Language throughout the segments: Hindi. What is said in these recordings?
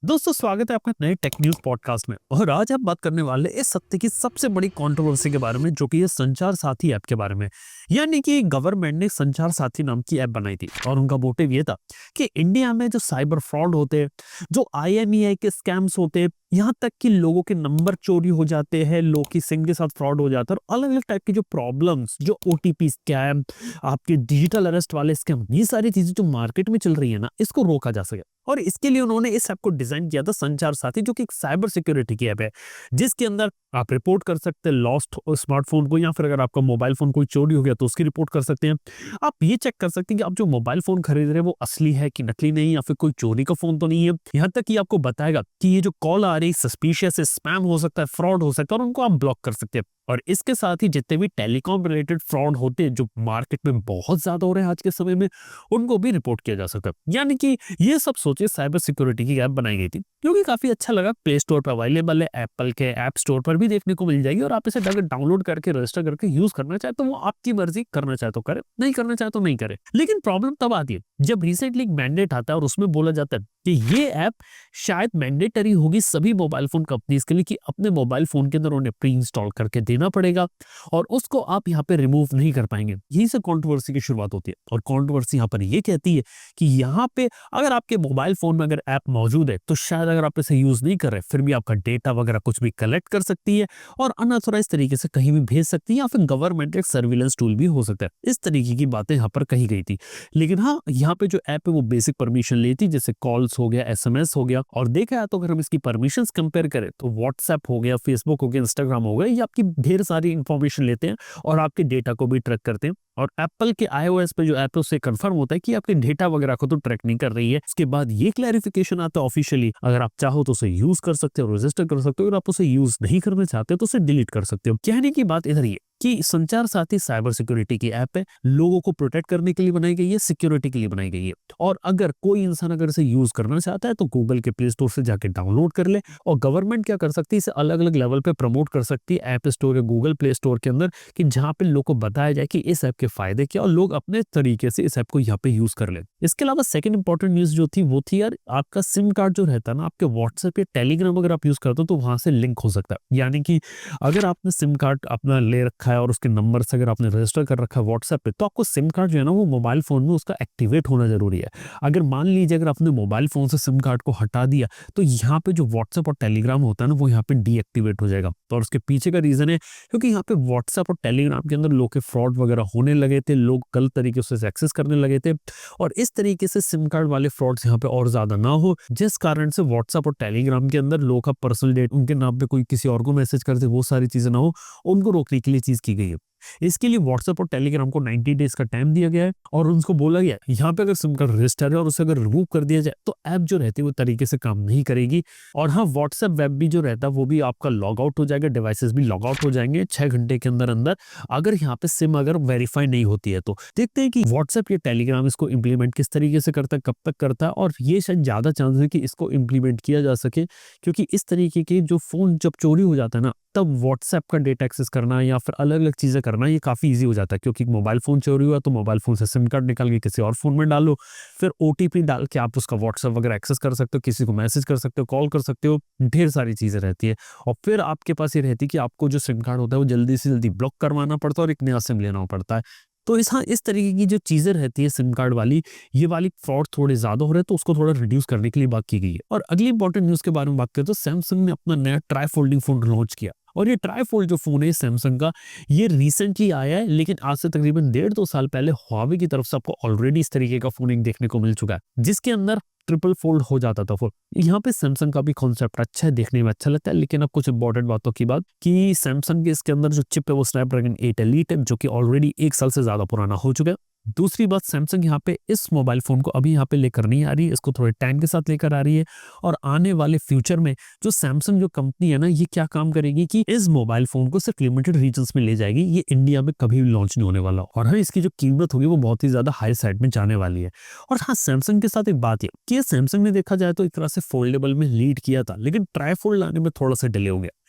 दोस्तों स्वागत है आपका नए टेक न्यूज पॉडकास्ट में। और आज आप बात करने वाले इस सप्ताह की सबसे बड़ी कंट्रोवर्सी के बारे में, जो कि ये संचार साथी ऐप के बारे में। यानी कि गवर्नमेंट ने संचार साथी नाम की ऐप बनाई थी और उनका मोटिव ये था कि इंडिया में जो साइबर फ्रॉड होते हैं, जो IMEI के स्कैम्स होते हैं, यहाँ तक कि लोगों के नंबर चोरी हो जाते हैं, लोग की सिम के साथ फ्रॉड हो जाता है, और अलग अलग टाइप की जो प्रॉब्लम्स, जो OTP स्कैम, आपके डिजिटल अरेस्ट वाले स्कैम, ये सारी चीजें जो मार्केट में चल रही है ना, इसको रोका जा सके। और इसके लिए उन्होंने इस ऐप को डिजाइन किया था, संचार साथी, जो कि एक साइबर सिक्योरिटी की ऐप है, जिसके अंदर आप रिपोर्ट कर सकते हैं लॉस्ट स्मार्टफोन को, या फिर अगर आपका मोबाइल फोन कोई चोरी हो गया तो उसकी रिपोर्ट कर सकते हैं। आप ये चेक कर सकते हैं कि आप जो मोबाइल फोन खरीद रहे हैं वो असली है कि नकली नहीं, या फिर कोई चोरी का फोन तो नहीं है। यहाँ तक कि आपको बताएगा कि ये जो कॉल आ रही सस्पिशियस है, स्पैम हो सकता है, फ्रॉड हो सकता है, और उनको आप ब्लॉक कर सकते हैं। और इसके साथ ही जितने भी टेलीकॉम रिलेटेड फ्रॉड होते हैं, जो मार्केट में बहुत ज्यादा हो रहे हैं आज के समय में, उनको भी रिपोर्ट किया जा सकता है। यानी कि ये सब सोचे साइबर सिक्योरिटी की ऐप बनाई गई थी, जो कि काफी अच्छा लगा। प्ले स्टोर पर अवेलेबल है, एप्पल के ऐप स्टोर पर भी देखने को मिल जाएगी, और आप इसे अगर डाउनलोड करके रजिस्टर करके यूज करना चाहे तो वो आपकी मर्जी, करना चाहे तो करे, नहीं करना चाहे तो नहीं करे। लेकिन प्रॉब्लम तब आती है जब रिसेंटली एक मैंडेट आता है और उसमें बोला जाता है कि ये ऐप शायद मैंडेटरी होगी सभी मोबाइल फोन कंपनीज के लिए, कि अपने मोबाइल फोन के अंदर उन्हें प्री इंस्टॉल करके देना पड़ेगा, और उसको आप यहाँ पे रिमूव नहीं कर पाएंगे। यही से कंट्रोवर्सी की शुरुआत होती है। और कंट्रोवर्सी यहाँ पर ये कहती है कि यहाँ पे अगर आपके मोबाइल फोन में अगर ऐप मौजूद है, तो शायद अगर आप इसे यूज नहीं कर रहे, फिर भी आपका डेटा वगैरह कुछ भी कलेक्ट कर सकती है और अनऑथराइज तरीके से कहीं भी भेज सकती है, या फिर गवर्नमेंट एक सर्विलेंस टूल भी हो सकता है। इस तरीके की बातें यहाँ पर कही गई थी। लेकिन हाँ, यहाँ पे जो ऐप है वो बेसिक परमिशन लेती, जैसे कॉल्स हो गया, SMS हो गया। और देखा है तो अगर हम इसकी परमिशंस कंपेयर करें तो व्हाट्सएप हो गया, फेसबुक हो गया, इंस्टाग्राम हो गया, ये आपकी ढेर सारी इंफॉर्मेशन लेते हैं और आपके डेटा को भी ट्रैक करते हैं। और एप्पल के iOS पे जो ऐप है उससे कंफर्म होता है कि आपके डेटा वगैरह को तो ट्रैक नहीं कर रही है। उसके बाद ये क्लैरिफिकेशन आता है ऑफिशियली, अगर आप चाहो तो उसे यूज कर सकते हो, रजिस्टर कर सकते हो, अगर आप उसे यूज नहीं करना चाहते तो उसे डिलीट कर सकते हो। कहने की बात इधर ये कि संचार साथी साइबर सिक्योरिटी की ऐप है, लोगों को प्रोटेक्ट करने के लिए बनाई गई है, सिक्योरिटी के लिए बनाई गई है। और अगर कोई इंसान अगर इसे यूज करना चाहता है तो गूगल के प्ले स्टोर से जाके डाउनलोड कर ले। और गवर्नमेंट क्या कर सकती है, इसे अलग अलग लेवल पे प्रमोट कर सकती है ऐप स्टोर या गूगल प्ले स्टोर के अंदर, कि जहां पे लोग को बताया जाए कि इस ऐप के फायदे क्या, और लोग अपने तरीके से इस ऐप को यहाँ पे यूज कर ले। इसके अलावा सेकंड इंपॉर्टेंट न्यूज जो थी वो थी यार, आपका सिम कार्ड जो रहता है ना, आपके व्हाट्सएप या टेलीग्राम अगर आप यूज करते हो तो वहां से लिंक हो सकता है। यानी कि अगर आपने सिम कार्ड अपना ले रखा है और उसके नंबर से अगर आपने रजिस्टर कर रखा है व्हाट्सएप पे, तो आपको सिम कार्ड जो है ना वो मोबाइल फोन में उसका एक्टिवेट होना जरूरी है। अगर मान लीजिए अगर आपने मोबाइल फोन से सिम कार्ड को हटा दिया, तो यहाँ पे जो व्हाट्सएप और टेलीग्राम होता है ना, वो यहाँ पे डीएक्टिवेट हो जाएगा। तो और उसके पीछे का रीजन है क्योंकि यहाँ पे व्हाट्सएप और टेलीग्राम के अंदर लोग के फ्रॉड वगैरह होने लगे थे, लोग गलत तरीके से एक्सेस करने लगे थे, और इस तरीके से सिम कार्ड वाले फ्रॉड्स यहाँ पे और ज्यादा ना हो, जिस कारण से व्हाट्सएप और टेलीग्राम के अंदर लोग का पर्सनल डेटा उनके नाम पे कोई किसी और को मैसेज करते, वो सारी चीजें ना हो, उनको रोकने के लिए चीज की गई है। इसके लिए व्हाट्सएप और टेलीग्राम को 90 डेज का टाइम दिया गया है, और उनको बोला गया है यहाँ पे अगर सिम कार्ड रजिस्टर है और उसे अगर रिमूव कर दिया जाए तो ऐप जो रहती है वो तरीके से काम नहीं करेगी। और हाँ, व्हाट्सएप वेब भी जो रहता है वो भी आपका लॉग आउट हो जाएगा, डिवाइसेस भी लॉग आउट हो जाएंगे 6 घंटे के अंदर अंदर, अगर यहाँ पे सिम अगर वेरीफाई नहीं होती है तो। देखते हैं कि व्हाट्सएप या टेलीग्राम इसको इंप्लीमेंट किस तरीके से करता है, कब तक करता है, और ये शायद ज्यादा चांस है कि इसको इंप्लीमेंट किया जा सके, क्योंकि इस तरीके के जो फोन जब चोरी हो जाता है ना, तब व्हाट्सएप का डेटा एक्सेस करना या फिर अलग अलग चीजें करना ये काफी इजी हो जाता है। क्योंकि मोबाइल फोन चोरी हुआ तो मोबाइल फोन से सिम कार्ड निकाल के किसी और फोन में डालो, फिर OTP डाल के आप उसका व्हाट्सएप वगैरह एक्सेस कर सकते हो, किसी को मैसेज कर सकते हो, कॉल कर सकते हो, ढेर सारी चीजें रहती है। और फिर आपके पास ये रहती है कि आपको जो सिम कार्ड होता है वो जल्दी से जल्दी ब्लॉक करवाना पड़ता है और एक नया सिम लेना पड़ता है। तो इस तरीके की जो चीजें रहती है सिम कार्ड वाली, ये वाली फ्रॉड थोड़े ज्यादा हो रहे हैं, तो उसको थोड़ा रिड्यूस करने के लिए बात की गई है। और अगली इंपॉर्टेंट न्यूज के बारे में बात करें तो सैमसंग ने अपना नया ट्राई फोल्डिंग फोन लॉन्च किया। और ये ट्राई फोल्ड जो फोन है सैमसंग का, ये रिसेंटली आया है, लेकिन आज से तकरीबन 1.5-2 साल पहले हुआवे की तरफ से आपको ऑलरेडी इस तरीके का फोन एक देखने को मिल चुका है, जिसके अंदर ट्रिपल फोल्ड हो जाता था फोन। यहाँ पे सैमसंग का भी कॉन्सेप्ट अच्छा है, देखने में अच्छा लगता है। लेकिन अब कुछ इंपॉर्टेंट बातों की बात, कि सैमसंग के इसके अंदर जो चिप है वो स्नैपड्रैगन 8 एलीट है, जो कि ऑलरेडी 1 साल से ज्यादा पुराना हो चुका है। दूसरी बात, सैमसंग यहाँ पे इस मोबाइल फोन को अभी यहाँ पे लेकर नहीं आ रही है, इसको थोड़े टाइम के साथ लेकर आ रही है। और आने वाले फ्यूचर में जो सैमसंग जो कंपनी है ना, ये क्या काम करेगी कि इस मोबाइल फोन को सिर्फ लिमिटेड रीजन्स में ले जाएगी, ये इंडिया में कभी भी लॉन्च नहीं होने वाला। और हाँ, इसकी जो कीमत होगी वो बहुत ही ज्यादा हाई साइड में जाने वाली है। और हाँ, सैमसंग के साथ एक बात है कि सैमसंग ने देखा जाए तो एक तरह से फोल्डेबल में लीड किया था, लेकिन ट्राई फोल्ड लाने में थोड़ा सा डिले हो गया।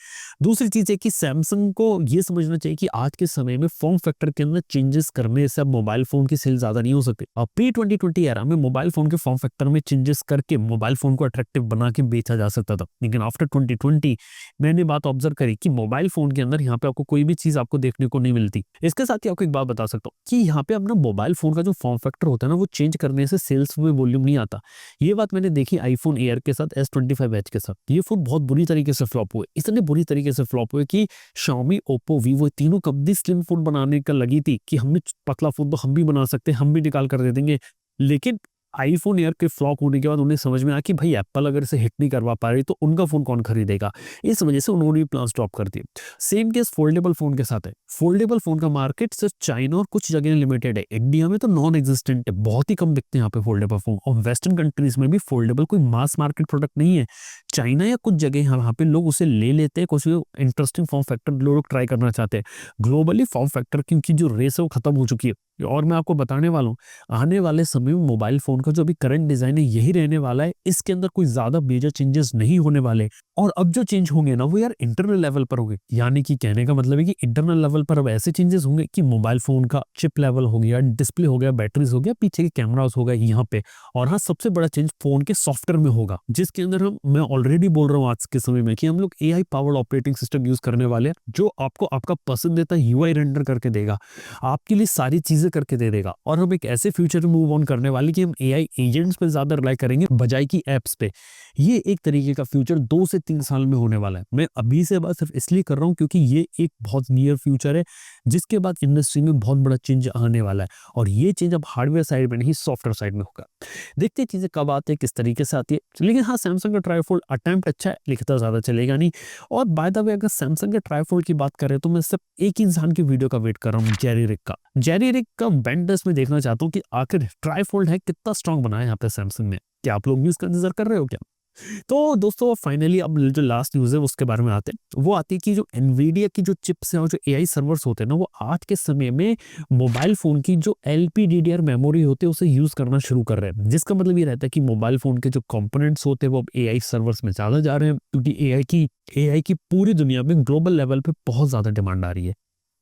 दूसरी चीज है कि सैमसंग को ये समझना चाहिए कि आज के समय में फॉर्म फैक्टर के अंदर चेंजेस करने से अब मोबाइल फोन की सेल ज्यादा नहीं हो सकती। अब प्री 2020 एरा में मोबाइल फोन के फॉर्म फैक्टर में चेंजेस करके मोबाइल फोन को अट्रैक्टिव बना के बेचा जा सकता था, लेकिन आफ्टर 2020 मैंने बात ऑब्जर्व करी कि मोबाइल फोन के अंदर यहाँ पे आपको कोई भी चीज आपको देखने को नहीं मिलती। इसके साथ ही आपको एक बात बता सकता हूँ कि यहाँ पे अपना मोबाइल फोन का जो फॉर्म फैक्टर होता है ना, वो चेंज करने से सेल्स में वॉल्यूम नहीं आता। ये बात मैंने देखी आईफोन एयर के साथ, S25 Edge के साथ। ये फोन बहुत बुरी तरीके से फ्लॉप हुए, इतने बुरी तरीके से फ्लॉप हुए कि Xiaomi, Oppo, Vivo तीनों कंपनी स्लिम फोन बनाने का लगी थी कि हमने पतला फोन तो हम भी बना सकते हैं, हम भी निकाल कर दे देंगे। लेकिन आईफोन एयर के फ्लॉप होने के बाद उन्हें समझ में आया कि भाई एप्पल अगर इसे हिट नहीं करवा पा रही तो उनका फोन कौन खरीदेगा। इस वजह से उन्होंने भी प्लान स्टॉप कर दिए। सेम केस फोल्डेबल फोन के साथ है। फोल्डेबल फोन का मार्केट सिर्फ चाइना और कुछ जगह लिमिटेड है, इंडिया में तो नॉन एग्जिस्टेंट है, बहुत ही कम बिकते हैं यहाँ पे फोल्डेबल फोन। और वेस्टर्न कंट्रीज में भी फोल्डेबल कोई मास मार्केट प्रोडक्ट नहीं है। चाइना या कुछ जगह यहाँ पे लोग उसे ले लेते हैं, कुछ इंटरेस्टिंग फॉर्म फैक्टर लोग ट्राई करना चाहते हैं। ग्लोबली फॉर्म फैक्टर की जो रेस है वो खत्म हो चुकी है। और मैं आपको बताने वाला हूँ, आने वाले समय में मोबाइल फोन का जो अभी करंट डिजाइन है यही रहने वाला है। इसके अंदर कोई ज्यादा मेजर चेंजेस नहीं होने वाले। और अब जो चेंज होंगे ना वो यार इंटरनल लेवल पर होंगे। यानी कि कहने का मतलब है कि इंटरनल लेवल पर अब ऐसे चेंजेस होंगे कि मोबाइल फोन का चिप लेवल हो गया, डिस्प्ले हो गया, बैटरीज हो गया, पीछे के कैमरास हो गए यहाँ पे। और हाँ, सबसे बड़ा चेंज फोन के सॉफ्टवेयर में होगा, जिसके अंदर मैं ऑलरेडी बोल रहा हूँ आज के समय में कि हम लोग AI powered operating system use करने वाले हैं, जो आपको आपका पसंदीदा UI रेंडर करके देगा, आपके लिए सारी चीजें करके दे देगा। और हम एक ऐसे फ्यूचर में मूव ऑन करने वाले कि हम AI एजेंट्स पे ज्यादा रिलाई करेंगे बजाय की एप्स पे। ये एक तरीके का फ्यूचर 2 से 3 साल में होने वाला है। मैं अभी से बात सिर्फ इसलिए कर रहा हूँ क्योंकि ये एक बहुत नियर फ्यूचर है, जिसके बाद इंडस्ट्री में बहुत बड़ा चेंज आने वाला है। और ये चेंज अब हार्डवेयर साइड में नहीं, सॉफ्टवेयर साइड में होगा। देखते हैं चीजें कब आती है, किस तरीके से आती है। लेकिन हाँ, सैमसंग का ट्राईफोल्ड अटेम्प्ट अच्छा है, लिखता ज्यादा चलेगा नहीं। और बाय द वे, अगर सैमसंग के ट्राईफोल्ड की बात करें तो मैं सिर्फ एक इंसान की वीडियो का वेट कर रहा हूँ, जेरी रिक का। जेरी रिक का बेंडर्स में देखना चाहता हूँ कि आखिर ट्राईफोल्ड है कितना स्ट्रॉन्ग बनाया यहाँ पे सैमसंग ने। क्या आप लोग भी उसका इंतजार कर रहे हो क्या? तो दोस्तों फाइनली अब जो लास्ट न्यूज है उसके बारे में आते हैं। वो आती है कि जो एनवीडिया की जो चिप्स हैं और जो AI सर्वर्स होते हैं ना, वो आज के समय में मोबाइल फोन की जो LPDDR मेमोरी होती है उसे यूज करना शुरू कर रहे हैं। जिसका मतलब ये रहता है कि मोबाइल फोन के जो कंपोनेंट्स होते हैं वो अब AI सर्वर्स में ज्यादा जा रहे हैं, क्योंकि AI की पूरी दुनिया में ग्लोबल लेवल पे बहुत ज्यादा डिमांड आ रही है।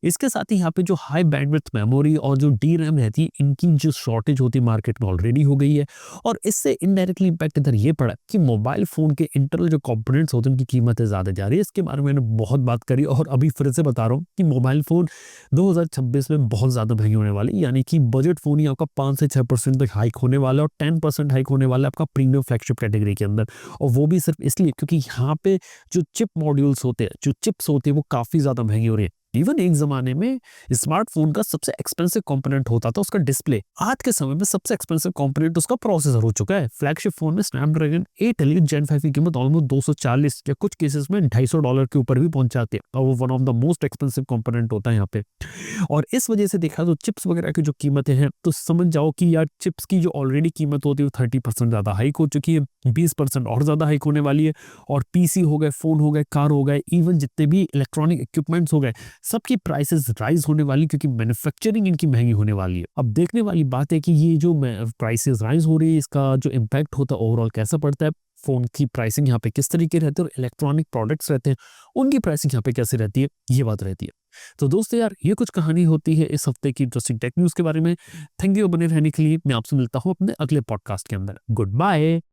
इसके साथ ही यहाँ पे जो हाई बैंडविड्थ मेमोरी और जो DRAM रहती है, इनकी जो शॉर्टेज होती है मार्केट में ऑलरेडी हो गई है। और इससे इनडायरेक्टली इम्पैक्ट इधर ये पड़ा कि मोबाइल फोन के इंटरनल जो कंपोनेंट्स होते हैं उनकी कीमतें ज्यादा जा रही है। इसके बारे में मैंने बहुत बात करी और अभी फिर से बता रहा हूँ कि मोबाइल फोन 2026 में बहुत ज्यादा महंगे होने वाले। यानी कि बजट फोन ही आपका 5 से 6% तक हाइक होने वाला है, और 10% हाइक होने वाला है आपका प्रीमियम फ्लैगशिप कैटेगरी के अंदर। और वो भी सिर्फ इसलिए क्योंकि यहाँ पे जो चिप मॉड्यूल्स होते हैं, जो चिप्स होते हैं, वो काफी ज्यादा महंगे हो रहे हैं। इवन एक जमाने में स्मार्टफोन का सबसे एक्सपेंसिव कंपोनेंट होता था उसका डिस्प्ले। आज के समय में सबसे एक्सपेंसिव कंपोनेंट उसका प्रोसेसर हो चुका है। फ्लैगशिप फोन में स्नैपड्रैगन 8 Elite Gen 5 की कीमत ऑलमोस्ट 240 या कुछ केसेस में $250 के ऊपर भी पहुंच जाती है, और वो one of the most expensive component होता है यहाँ पे। और इस वजह से देखा तो चिप्स वगैरह की जो कीमतें हैं, तो समझ जाओ कि यार चिप्स की जो ऑलरेडी कीमत होती है वो 30% ज्यादा हाइक हो चुकी है, 20% और ज्यादा हाइक होने वाली है। और पीसी हो गए, फोन हो गए, कार हो गए, इवन जितने भी इलेक्ट्रॉनिक इक्विपमेंट्स हो गए, सबकी प्राइसेस राइज होने वाली, क्योंकि मैन्युफैक्चरिंग इनकी महंगी होने वाली है। अब देखने वाली बात है कि ये जो प्राइसेस राइज हो रही है, इसका जो इम्पैक्ट होता है ओवरऑल कैसा पड़ता है, फोन की प्राइसिंग यहाँ पे किस तरीके रहती है, और इलेक्ट्रॉनिक प्रोडक्ट्स रहते हैं उनकी प्राइसिंग यहाँ पे कैसे रहती है, ये बात रहती है। तो दोस्तों यार, ये कुछ कहानी होती है इस हफ्ते की इंटरेस्टिंग टेक न्यूज के बारे में। थैंक यू बने रहने के लिए। मैं आपसे मिलता हूँ अपने अगले पॉडकास्ट के अंदर। Good bye.